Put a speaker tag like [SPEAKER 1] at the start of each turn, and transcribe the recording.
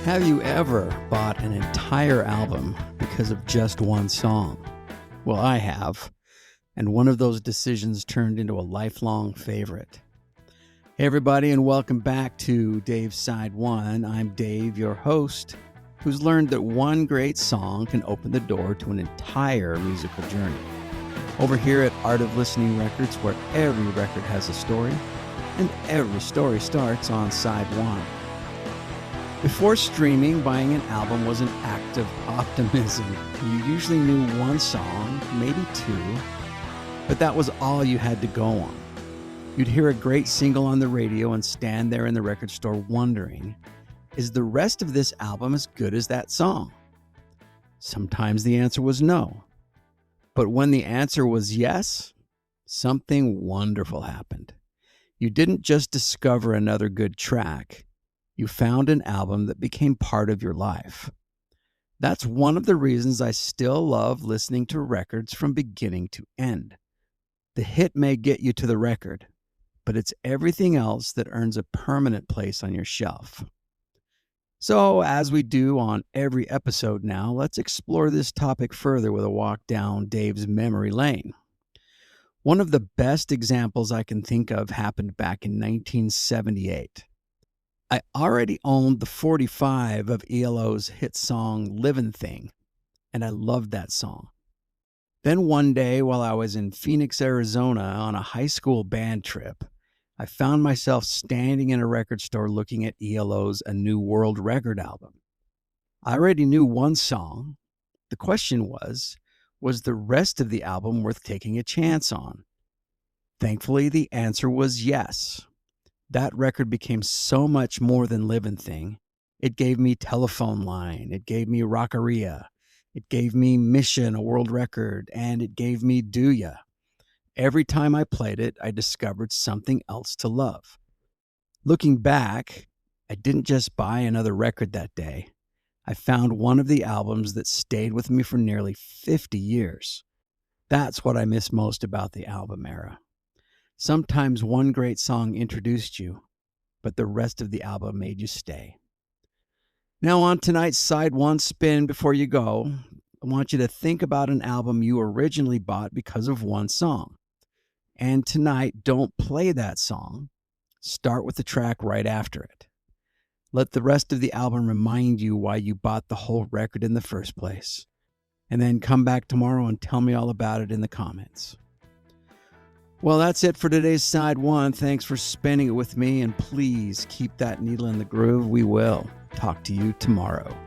[SPEAKER 1] Have you ever bought an entire album because of just one song? Well, I have, and one of those decisions turned into a lifelong favorite. Hey everybody, and welcome back to Dave's Side One. I'm Dave, your host, who's learned that one great song can open the door to an entire musical journey. Over here at Art of Listening Records, where every record has a story, and every story starts on Side One. Before streaming, buying an album was an act of optimism. You usually knew one song, maybe two, but that was all you had to go on. You'd hear a great single on the radio and stand there in the record store wondering, is the rest of this album as good as that song? Sometimes the answer was no. But when the answer was yes, something wonderful happened. You didn't just discover another good track. You found an album that became part of your life. That's one of the reasons I still love listening to records from beginning to end. The hit may get you to the record, but it's everything else that earns a permanent place on your shelf. So, as we do on every episode now, let's explore this topic further with a walk down Dave's memory lane. One of the best examples I can think of happened back in 1978. I already owned the 45 of ELO's hit song Livin Thing, and I loved that song. Then one day while I was in Phoenix, Arizona on a high school band trip, I found myself standing in a record store looking at ELO's A New World record album. I already knew one song. The question was the rest of the album worth taking a chance on? Thankfully, the answer was yes. That record became so much more than Livin Thing. It gave me Telephone Line, it gave me Rockaria, it gave me Mission, a world record, and it gave me Do Ya. Every time I played it, I discovered something else to love. Looking back, I didn't just buy another record that day. I found one of the albums that stayed with me for nearly 50 years. That's what I miss most about the album era. Sometimes one great song introduced you, but the rest of the album made you stay. Now on tonight's Side One spin before you go, I want you to think about an album you originally bought because of one song. And tonight, don't play that song. Start with the track right after it. Let the rest of the album remind you why you bought the whole record in the first place. And then come back tomorrow and tell me all about it in the comments. Well, that's it for today's Side One. Thanks for spending it with me, and please keep that needle in the groove. We will talk to you tomorrow.